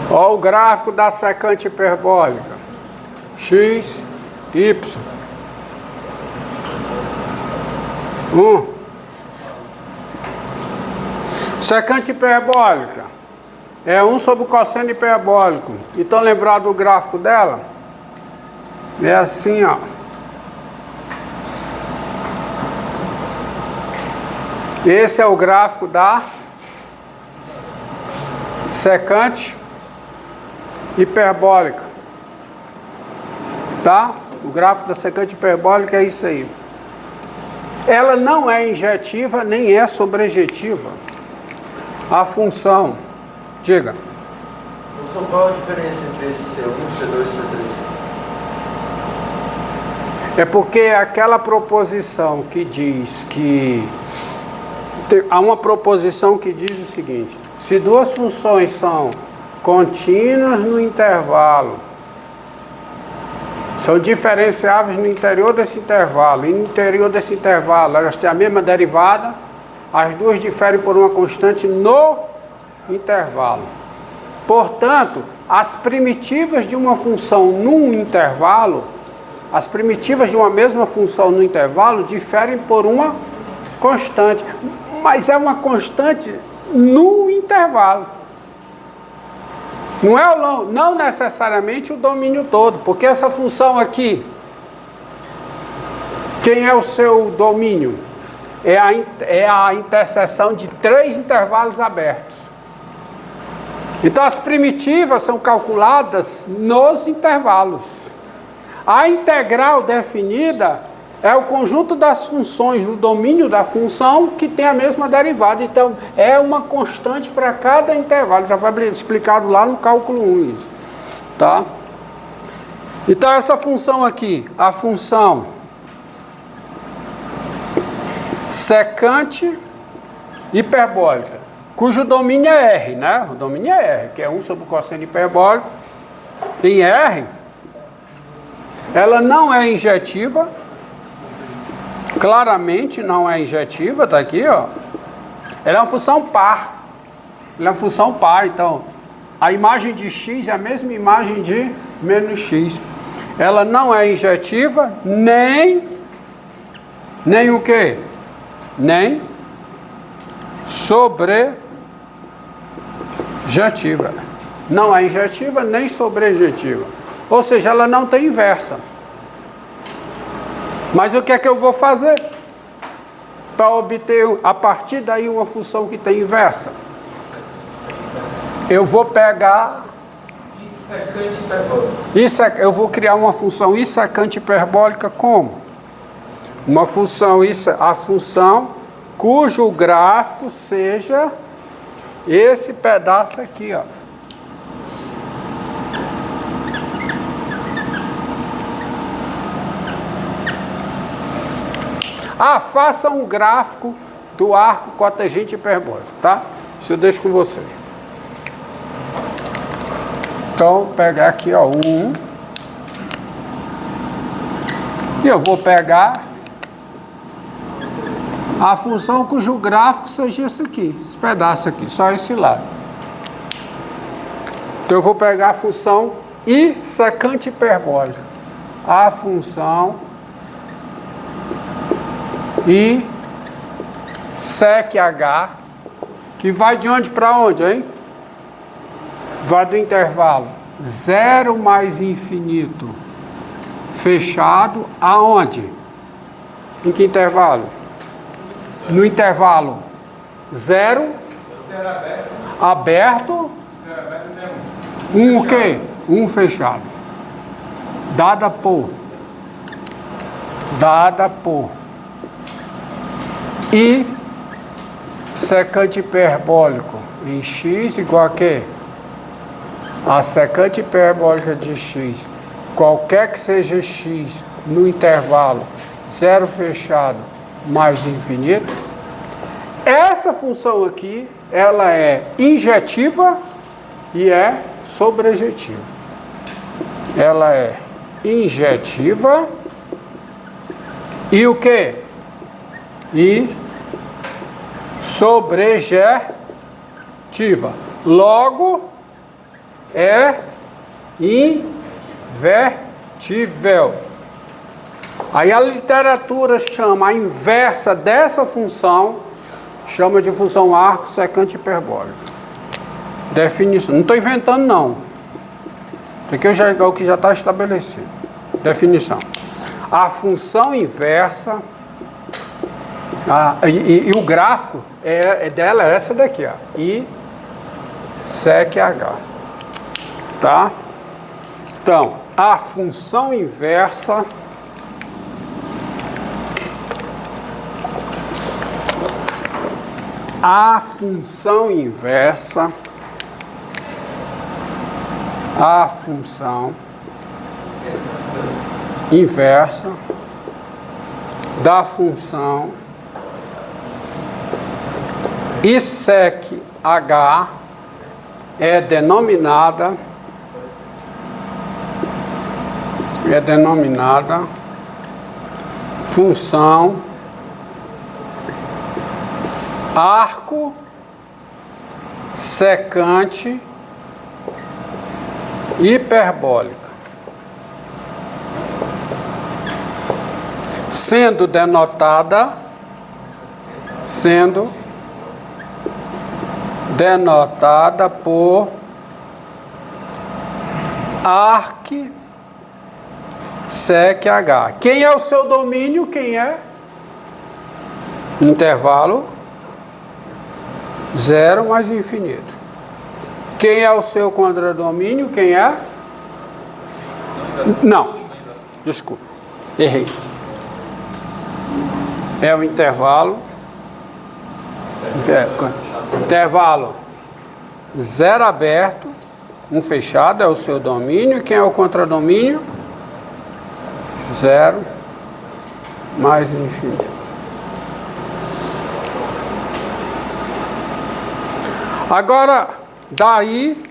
Olha o gráfico da secante hiperbólica. X, Y. 1. Secante hiperbólica é 1 sobre o cosseno hiperbólico. Então, lembrar do gráfico dela? É assim, ó. Esse é o gráfico da secante hiperbólica. Tá? O gráfico da secante hiperbólica é isso aí. Ela não é injetiva nem é sobrejetiva. A função, diga. Professor, qual a diferença entre esse C1, C2 e C3? É porque aquela proposição que diz que... Há uma proposição que diz o seguinte: se duas funções são contínuas no intervalo, são diferenciáveis no interior desse intervalo, e no interior desse intervalo elas têm a mesma derivada, as duas diferem por uma constante no intervalo. Portanto, as primitivas de uma função num intervalo, as primitivas de uma mesma função no intervalo diferem por uma constante, mas é uma constante no intervalo. Não é não necessariamente o domínio todo, porque essa função aqui, quem é o seu domínio? É a interseção de 3 intervalos abertos. Então as primitivas são calculadas nos intervalos. A integral definida é o conjunto das funções do domínio da função que tem a mesma derivada. Então, é uma constante para cada intervalo. Já foi explicado lá no cálculo 1 isso. Tá? Então, essa função aqui, a função secante hiperbólica, cujo domínio é R, né? O domínio é R, que é 1 sobre o cosseno hiperbólico. Em R, ela não é injetiva. Claramente não é injetiva, está aqui, ó. Ela é uma função par. Ela é uma função par, então a imagem de x é a mesma imagem de menos x. Ela não é injetiva, nem o quê? Nem sobrejetiva. Não é injetiva, nem sobrejetiva. Ou seja, ela não tem inversa. Mas o que é que eu vou fazer para obter a partir daí uma função que tem inversa? Eu vou pegar... Secante hiperbólica. Eu vou criar uma função secante hiperbólica como? Uma função, a função cujo gráfico seja esse pedaço aqui, ó. Faça um gráfico do arco cotangente hiperbólico, tá? Isso eu deixo com vocês. Então, vou pegar aqui, ó, 1. E eu vou pegar a função cujo gráfico seja esse aqui, esse pedaço aqui, só esse lado. Então, eu vou pegar a função I secante hiperbólica. A função I sec H, que vai de onde para onde, hein? Vai do intervalo 0 mais infinito fechado aonde? Em que intervalo? No intervalo 0 aberto, 1 o quê? 1 fechado. Dada por I secante hiperbólico em x igual a quê? A secante hiperbólica de x, qualquer que seja x no intervalo 0 fechado mais infinito. Essa função aqui, ela é injetiva e é sobrejetiva. Ela é injetiva e o quê? E sobrejetiva. Logo, é invertível. Aí a literatura chama a inversa dessa função, chama de função arco secante hiperbólica. Definição. Não estou inventando, não. Isso aqui é o que já está estabelecido. Definição. A função inversa, e o gráfico dela é essa daqui, ó, I sec H. Tá? Então, a função inversa a função inversa da função I sec H é denominada função arco secante hiperbólica, sendo denotada por arc sec H. Quem é o seu domínio? Quem é? Intervalo 0 mais infinito. Quem é o seu contradomínio? Quem é? Não, desculpa, errei. É o intervalo 0 aberto, 1 fechado, é o seu domínio. Quem é o contradomínio? 0 mais infinito. Agora, daí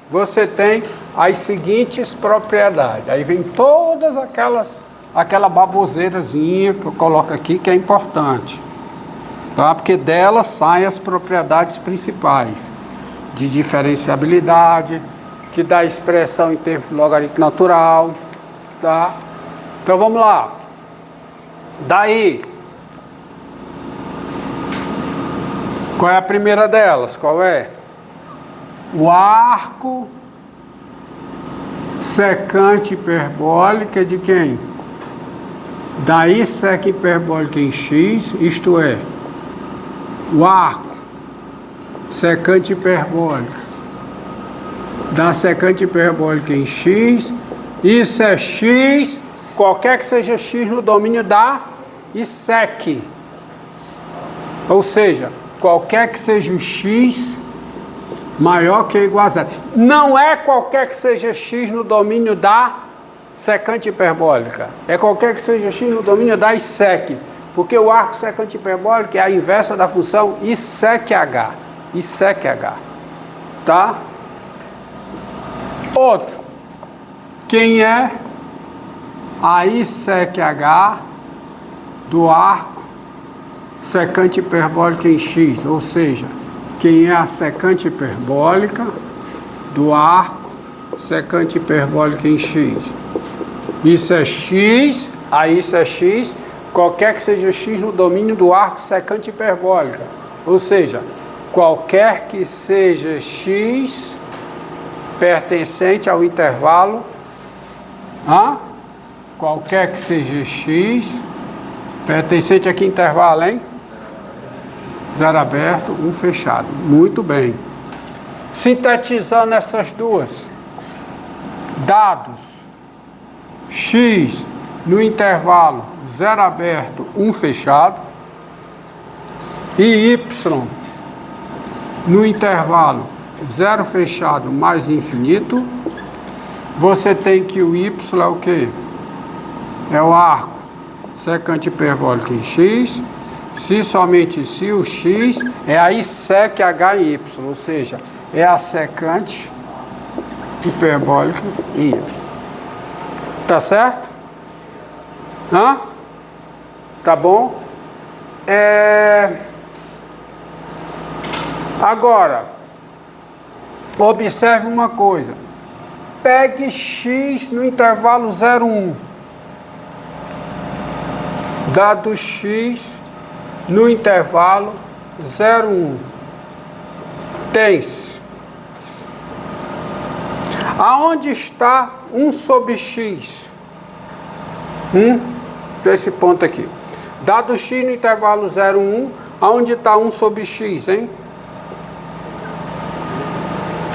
você tem as seguintes propriedades. Aí vem todas aquela baboseirazinha que eu coloco aqui, que é importante. Tá? Porque delas saem as propriedades principais de diferenciabilidade, que dá expressão em termos de logaritmo natural. Tá? Então vamos lá. Daí, qual é a primeira delas? Qual é? O arco secante hiperbólica de quem? Da I sec hiperbólica em X, isto é, o arco secante hiperbólica da secante hiperbólica em X, isso é X, qualquer que seja X no domínio da I sec. Ou seja, qualquer que seja o X maior que ou igual a 0. Não é qualquer que seja X no domínio da secante hiperbólica. É qualquer que seja X no domínio da I sec. Porque o arco secante hiperbólico é a inversa da função I sec H. I sec H. Tá? Outro. Quem é a I sec H do arco secante hiperbólica em X? Ou seja, quem é a secante hiperbólica do arco secante hiperbólica em X? Isso é X, aí isso é X, qualquer que seja X no domínio do arco secante hiperbólica. Ou seja, qualquer que seja X pertencente ao intervalo, qualquer que seja X pertencente a que intervalo, hein? 0 aberto, 1 fechado. Muito bem. Sintetizando essas duas, dados X no intervalo 0 aberto, 1 fechado, e Y no intervalo 0 fechado mais infinito, você tem que o Y é o quê? É o arco secante hiperbólico em X. Se somente se o X é a I sec H em Y, ou seja, é a secante hiperbólica em Y. Tá certo? Tá bom? Agora, Observe uma coisa. Pegue x no intervalo 0, 1. Dado x no intervalo 0, 1. Tens. Aonde está 1 sobre x? Desse ponto aqui. Dado x no intervalo 0, 1, aonde está 1 sobre x, hein?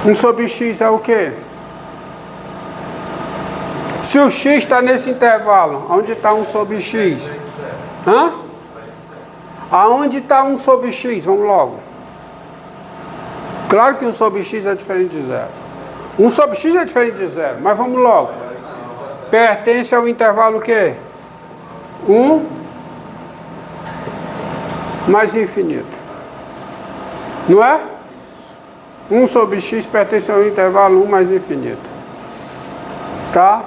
1 sobre x é o quê? Se o x está nesse intervalo, aonde está 1 sobre x? Hã? Aonde está 1 sobre x? Vamos logo. Claro que 1 sobre x é diferente de 0. 1 sobre x é diferente de 0, mas vamos logo. Pertence ao intervalo o quê? 1 mais infinito. Não é? 1 sobre x pertence ao intervalo 1 mais infinito. Tá?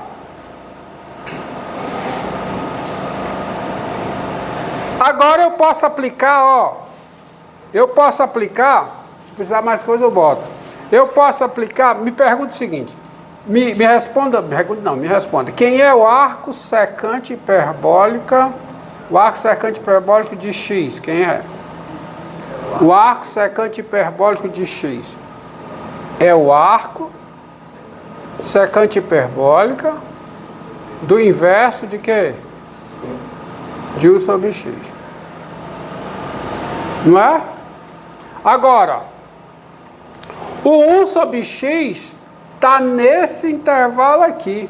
Agora eu posso aplicar, ó. Eu posso aplicar, se precisar mais coisa eu boto. Eu posso aplicar, me pergunta o seguinte. Me responda. Quem é o arco secante hiperbólica? O arco secante hiperbólico de x, quem é? O arco secante hiperbólico de x. É o arco secante hiperbólica do inverso de quê? De 1 sobre x. Não é? Agora, o 1 sobre x está nesse intervalo aqui.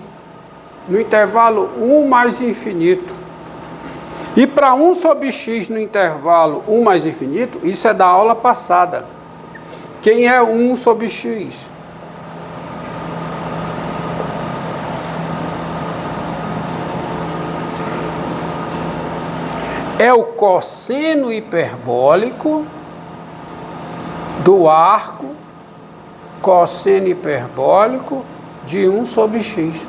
No intervalo 1 mais infinito. E para 1 sobre x no intervalo 1 mais infinito, isso é da aula passada. Quem é 1 sobre x? É o cosseno hiperbólico do arco cosseno hiperbólico de 1 sobre x.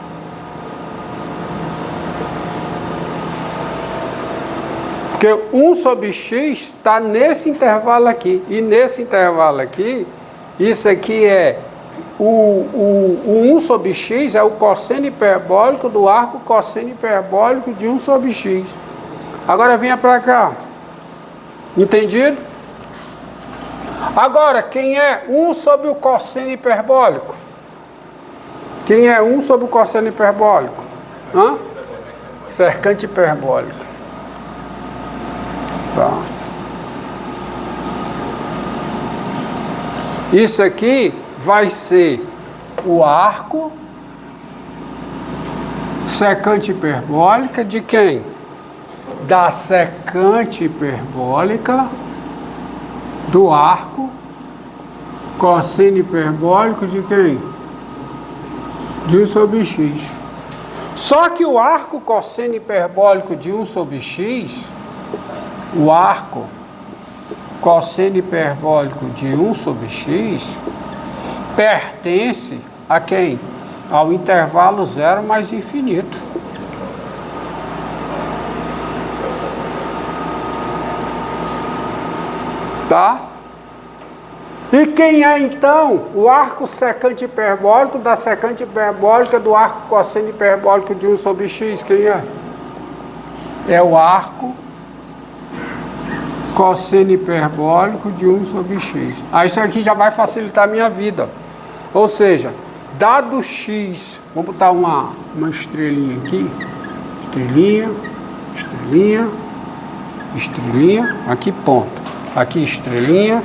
Porque 1 sobre x está nesse intervalo aqui. E nesse intervalo aqui, isso aqui é o 1 sobre x é o cosseno hiperbólico do arco cosseno hiperbólico de 1 sobre x. Agora venha para cá. Entendido? Agora, quem é 1 sobre o cosseno hiperbólico? Quem é 1 sobre o cosseno hiperbólico? Hã? Secante hiperbólico. Tá. Isso aqui vai ser o arco secante hiperbólica de quem? Da secante hiperbólica do arco cosseno hiperbólico de quem? De 1 sobre x. Só que o arco cosseno hiperbólico de 1 sobre x, o arco cosseno hiperbólico de 1 sobre x, pertence a quem? Ao intervalo 0 mais infinito. Tá? E quem é então o arco secante hiperbólico da secante hiperbólica do arco cosseno hiperbólico de 1 sobre x? Quem é? É o arco cosseno hiperbólico de 1 sobre x. Aí isso aqui já vai facilitar a minha vida. Ou seja, dado x, vou botar uma estrelinha aqui. Estrelinha, estrelinha, estrelinha, aqui ponto. Aqui estrelinha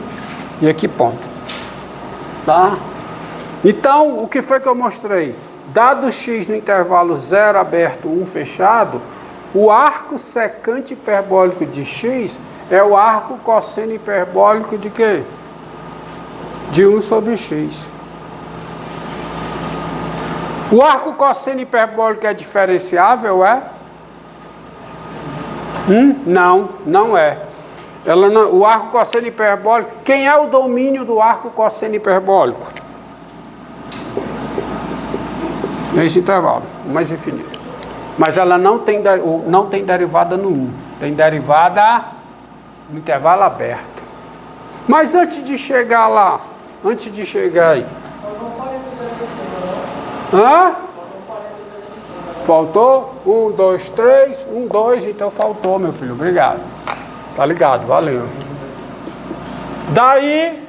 e aqui ponto. Tá? Então, o que foi que eu mostrei? Dado x no intervalo 0 aberto, 1 fechado, o arco secante hiperbólico de x é o arco cosseno hiperbólico de quê? De 1 sobre x. O arco cosseno hiperbólico é diferenciável, é? Não, não é. O arco cosseno hiperbólico, quem é o domínio do arco cosseno hiperbólico? Esse intervalo, o mais infinito. Mas ela não tem derivada no 1, tem derivada no intervalo aberto. Mas antes de chegar lá, antes de chegar aí, Hã? Faltou? 1, 2, 3, 1, 2, então faltou, meu filho, obrigado. Tá ligado, valeu. Daí,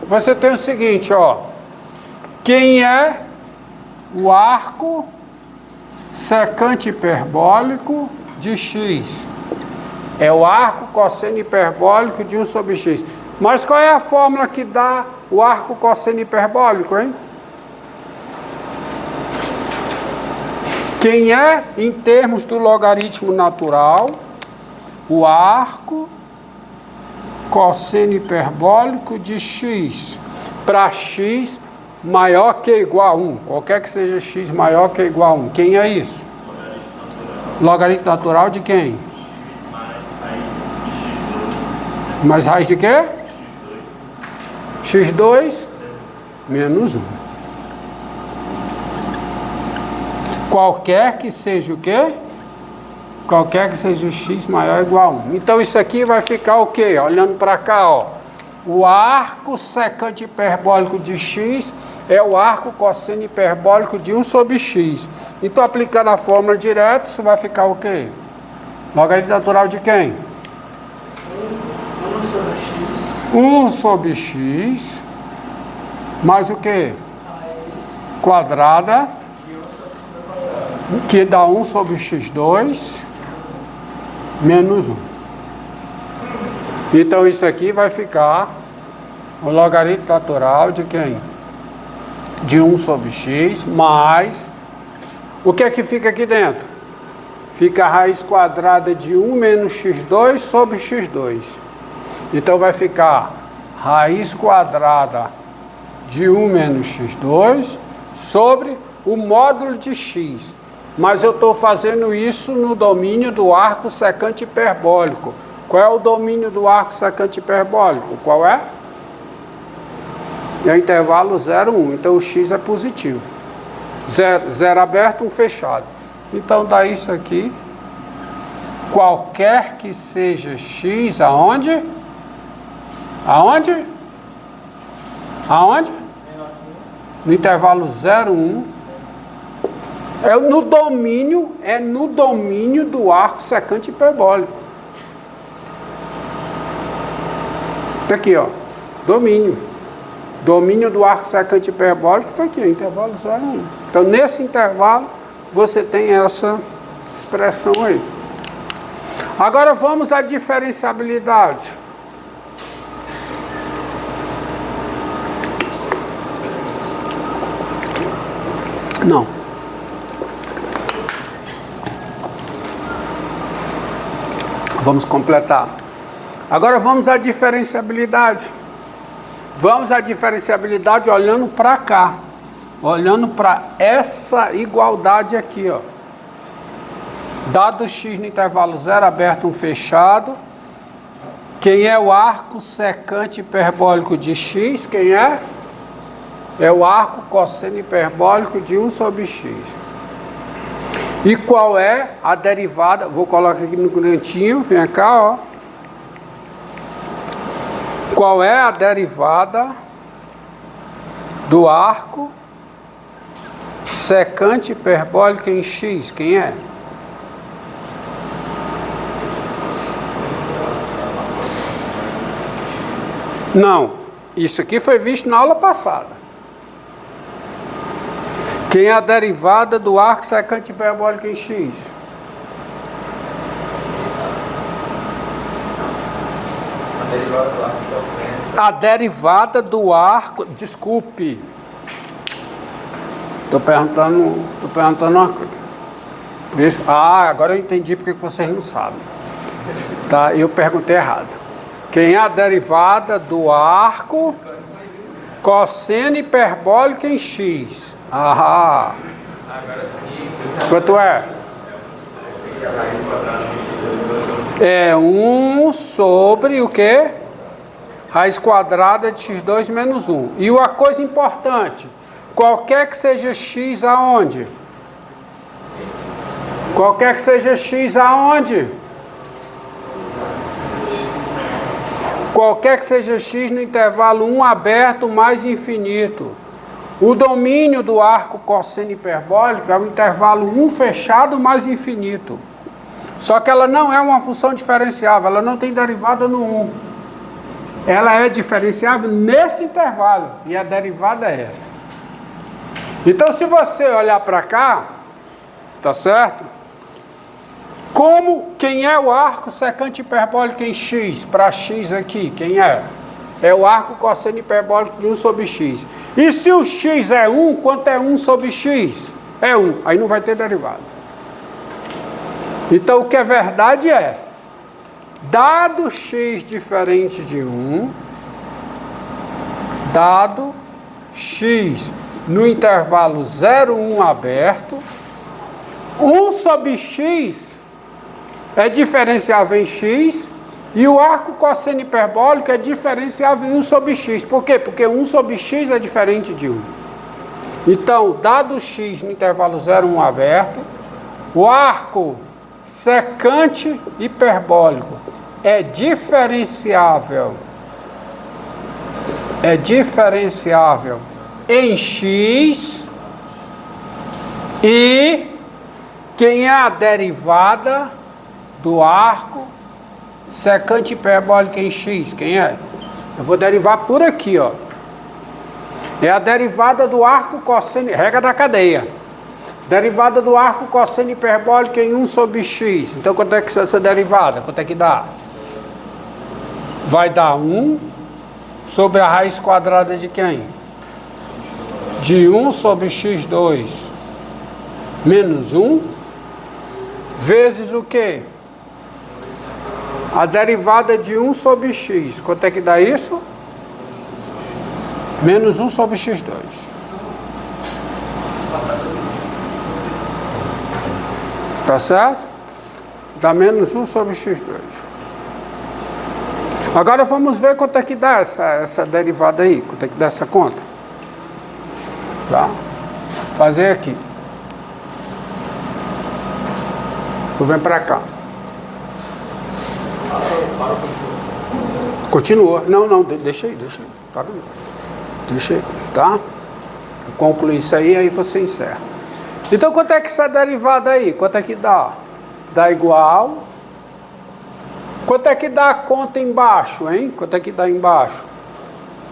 você tem o seguinte, ó. Quem é o arco secante hiperbólico de x? É o arco cosseno hiperbólico de 1 sobre x. Mas qual é a fórmula que dá o arco cosseno hiperbólico, hein? Quem é, em termos do logaritmo natural, o arco cosseno hiperbólico de x para x maior que ou igual a 1. Qualquer que seja x maior que ou igual a 1. Quem é isso? Logaritmo natural de quem? Mais raiz de quê? x2 menos 1. Qualquer que seja o quê? Qualquer que seja x maior ou igual a 1. Então isso aqui vai ficar o quê? Olhando para cá, ó. O arco secante hiperbólico de x é o arco cosseno hiperbólico de 1 sobre x. Então aplicando a fórmula direto, isso vai ficar o quê? Logaritmo natural de quem? 1 sobre x. 1 sobre x mais o quê? Quadrada, que dá 1 sobre x2 menos 1. Então isso aqui vai ficar o logaritmo natural de quem? De 1 sobre x mais... O que é que fica aqui dentro? Fica a raiz quadrada de 1 menos x2 sobre x2. Então vai ficar raiz quadrada de 1 menos x2 sobre o módulo de x. Mas eu estou fazendo isso no domínio do arco secante hiperbólico. Qual é o domínio do arco secante hiperbólico? Qual é? É o intervalo 0, 1. Então o x é positivo. 0 aberto, 1 fechado. Então dá isso aqui. Qualquer que seja x, aonde? Aonde? Aonde? No intervalo 0, 1. É no domínio do arco secante hiperbólico. Tá aqui, ó. Domínio. Domínio do arco secante hiperbólico está aqui, intervalo 0, 1. Então, nesse intervalo, você tem essa expressão aí. Agora, vamos à diferenciabilidade. Não. Vamos completar. Agora vamos à diferenciabilidade. Vamos à diferenciabilidade olhando para cá. Olhando para essa igualdade aqui, ó. Dado x no intervalo 0 aberto, 1 fechado. Quem é o arco secante hiperbólico de x? Quem é? É o arco cosseno hiperbólico de 1 sobre x. E qual é a derivada? Vou colocar aqui no cantinho, vem cá, ó. Qual é a derivada do arco secante hiperbólico em x? Quem é? Não, isso aqui foi visto na aula passada. Quem é a derivada do arco secante hiperbólico em x? A derivada do arco... Desculpe. Estou perguntando uma coisa. Por isso, agora eu entendi porque vocês não sabem. Tá, eu perguntei errado. Quem é a derivada do arco cosseno hiperbólico em x? Agora sim. Quanto é? É 1 sobre o quê? Raiz quadrada de x2 menos 1. E uma coisa importante, qualquer que seja x aonde? Qualquer que seja x aonde? Qualquer que seja x no intervalo 1 aberto mais infinito. O domínio do arco cosseno hiperbólico é o intervalo 1 fechado mais infinito. Só que ela não é uma função diferenciável, ela não tem derivada no 1. Ela é diferenciável nesse intervalo, e a derivada é essa. Então, se você olhar para cá, tá certo? Quem é o arco secante hiperbólico em x? Para x aqui, quem é? É o arco cosseno hiperbólico de 1 sobre x. E se o x é 1, quanto é 1 sobre x? É 1, aí não vai ter derivada. Então, o que é verdade é, dado x diferente de 1, dado x no intervalo 0, 1 aberto, 1 sobre x é diferenciável em x, e o arco cosseno hiperbólico é diferenciável em 1 sobre x. Por quê? Porque 1 sobre x é diferente de 1. Então, dado x no intervalo 0, 1 aberto, o arco secante hiperbólico é diferenciável em x, e quem é a derivada do arco secante hiperbólico em x? Quem é? Eu vou derivar por aqui, ó. É a derivada do arco cosseno, regra da cadeia. Derivada do arco cosseno hiperbólico em 1 sobre x. Então, quanto é que é essa derivada? Quanto é que dá? Vai dar 1 sobre a raiz quadrada de quem? De 1 sobre x2 menos 1 vezes o quê? A derivada de 1 sobre x. Quanto é que dá isso? Menos 1 sobre x2. Tá certo? Dá menos 1 sobre x2. Agora vamos ver quanto é que dá essa derivada aí. Quanto é que dá essa conta? Tá? Fazer aqui. Tu vem para cá. Continua. Não, deixa aí. Para aí. Deixa aí, tá? Conclui isso aí você encerra. Então, quanto é que essa derivada aí? Quanto é que dá? Dá igual. Quanto é que dá a conta embaixo, hein? Quanto é que dá embaixo?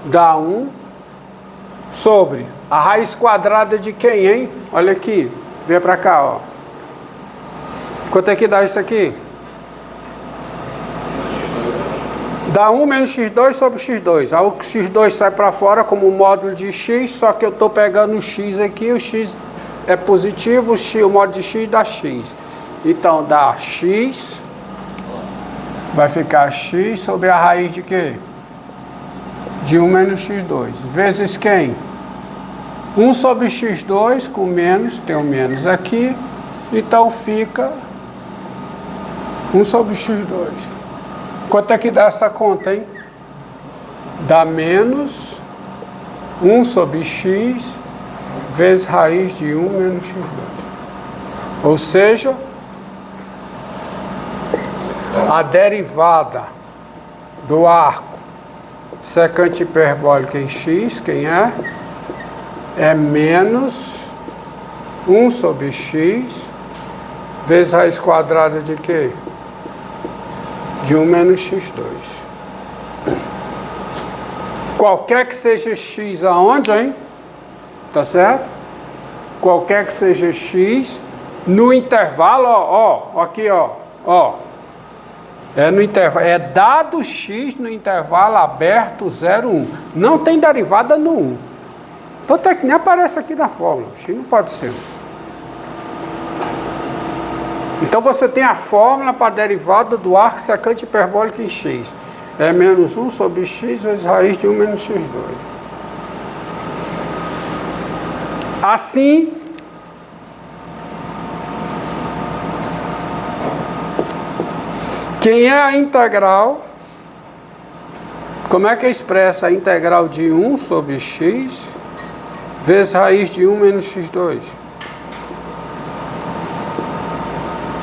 Dá 1 sobre a raiz quadrada de quem, hein? Olha aqui. Vem pra cá, ó. Quanto é que dá isso aqui? Dá 1 menos x2 sobre x2. Aí o x2 sai para fora como módulo de x, só que eu estou pegando o x aqui, o x é positivo, o módulo de x dá x. Então dá x, vai ficar x sobre a raiz de quê? De 1 menos x2. Vezes quem? 1 sobre x2 com menos, tem o menos aqui, então fica 1 sobre x2. Quanto é que dá essa conta, hein? Dá menos 1 sobre x vezes raiz de 1 menos x2. Ou seja, a derivada do arco secante hiperbólico em x, quem é? É menos 1 sobre x vezes raiz quadrada de quê? De 1 menos x2. Qualquer que seja x aonde, hein? Tá certo? Qualquer que seja x no intervalo, ó, aqui, ó. É no intervalo, é dado x no intervalo aberto 0, 1. Não tem derivada no 1. Tanto é que nem aparece aqui na fórmula. X não pode ser. Então você tem a fórmula para a derivada do arco secante hiperbólico em x. É menos 1 sobre x vezes raiz de 1 menos x2. Assim, quem é a integral, como é que expressa a integral de 1 sobre x vezes raiz de 1 menos x2?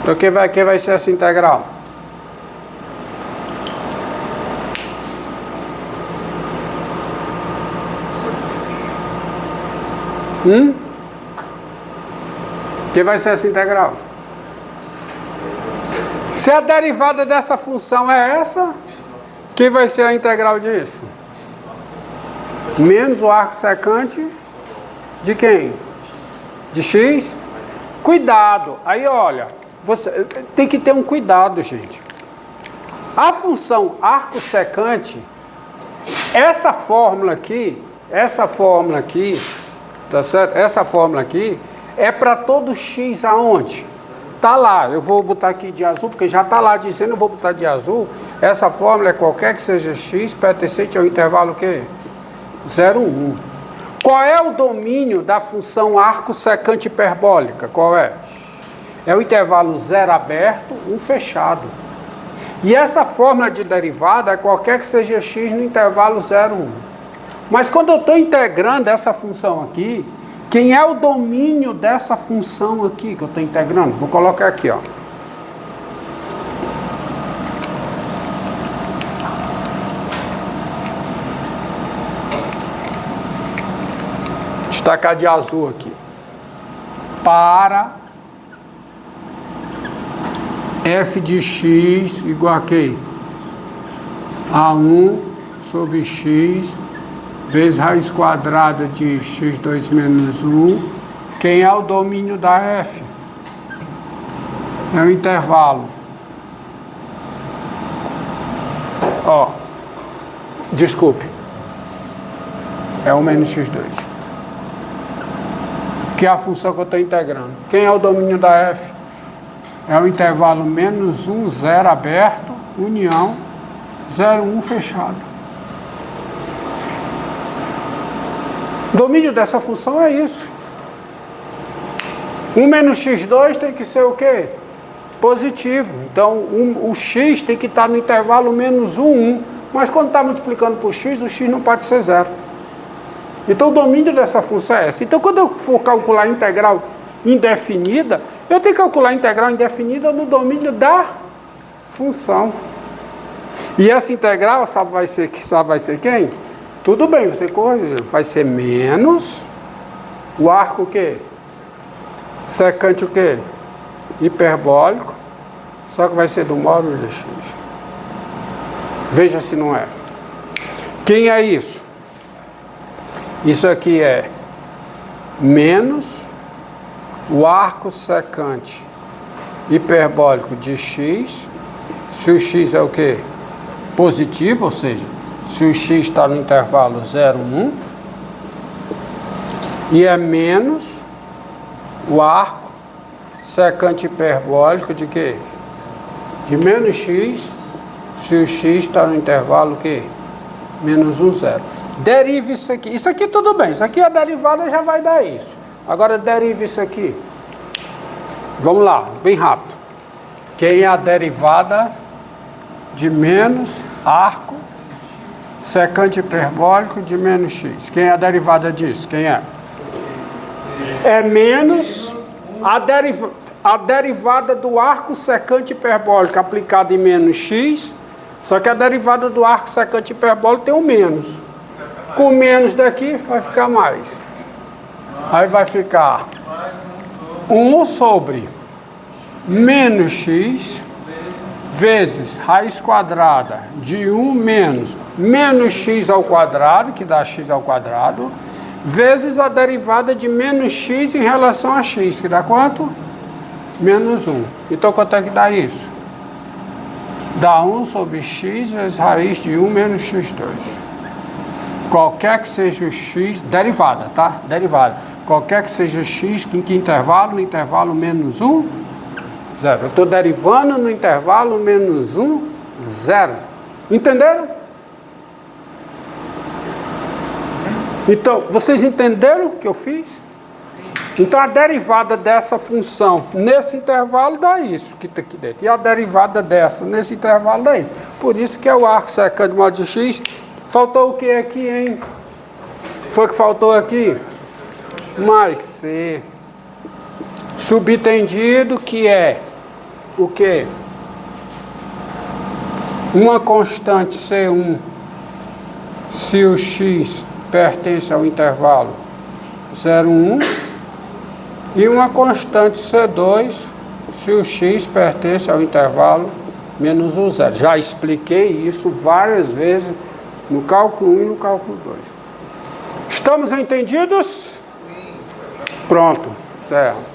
Então, quem vai ser essa integral? Que vai ser essa integral? Se a derivada dessa função é essa, que vai ser a integral disso? Menos o arco secante de quem? De x? Cuidado, aí olha, você tem que ter um cuidado, gente. A função arco secante, essa fórmula aqui, tá certo? Essa fórmula aqui é para todo x aonde? Tá lá, eu vou botar aqui de azul, porque já tá lá dizendo, eu vou botar de azul. Essa fórmula é qualquer que seja x, pertencente ao intervalo o quê? 0, 1. Qual é o domínio da função arco secante hiperbólica? Qual é? É o intervalo 0 aberto, 1 fechado. E essa fórmula de derivada é qualquer que seja x no intervalo 0, 1. Mas quando eu estou integrando essa função aqui, quem é o domínio dessa função aqui que eu estou integrando? Vou colocar aqui, ó. Destacar de azul aqui. Para f de x igual a quê? A1 sobre x vezes raiz quadrada de x2 menos 1. Quem é o domínio da f? É o intervalo. Ó, desculpe. É o menos x2. Que é a função que eu estou integrando. Quem é o domínio da f? É o intervalo menos 1, 0 aberto, união, 0, 1 fechado. O domínio dessa função é isso. 1 menos x2 tem que ser o quê? Positivo. Então, o x tem que estar no intervalo menos 1, 1. Mas quando está multiplicando por x, o x não pode ser 0. Então, o domínio dessa função é essa. Então, quando eu for calcular a integral indefinida, eu tenho que calcular a integral indefinida no domínio da função. E essa integral, sabe vai ser quem? Tudo bem, você corrige. Vai ser menos o arco o quê? Secante o quê? Hiperbólico. Só que vai ser do módulo de x. Veja se não é. Quem é isso? Isso aqui é menos o arco secante hiperbólico de x, se o x é o quê? Positivo, ou seja, se o x está no intervalo 0, 1, e é menos o arco secante hiperbólico de quê? De menos x, se o x está no intervalo o quê? Menos 1, 0. Derive isso aqui. Isso aqui tudo bem, isso aqui a derivada já vai dar isso. Agora derive isso aqui. Vamos lá, bem rápido. Quem é a derivada de menos arco secante hiperbólico de menos x? Quem é a derivada disso? Quem é? É menos a derivada do arco secante hiperbólico aplicada em menos x, só que a derivada do arco secante hiperbólico tem um menos. Com menos daqui vai ficar mais. Aí vai ficar 1 sobre menos x vezes raiz quadrada de 1 menos x ao quadrado, que dá x ao quadrado, vezes a derivada de menos x em relação a x, que dá quanto? Menos 1. Então quanto é que dá isso? Dá 1 sobre x vezes raiz de 1 menos x2. Qualquer que seja o x, derivada, tá? Derivada. Qualquer que seja x, em que intervalo? No intervalo menos 1, 0. Eu estou derivando no intervalo menos 1, 0. Entenderam? Então, vocês entenderam o que eu fiz? Então, a derivada dessa função nesse intervalo dá isso que está aqui dentro. E a derivada dessa nesse intervalo dá isso. Por isso que é o arco secante de modo de x. Faltou o que aqui, hein? Foi que faltou aqui? Mais C. Subentendido que é o quê? Uma constante C1, se o x pertence ao intervalo 0,1 e uma constante C2 se o x pertence ao intervalo menos o zero. Já expliquei isso várias vezes no cálculo 1 e no cálculo 2. Estamos entendidos? Pronto, certo.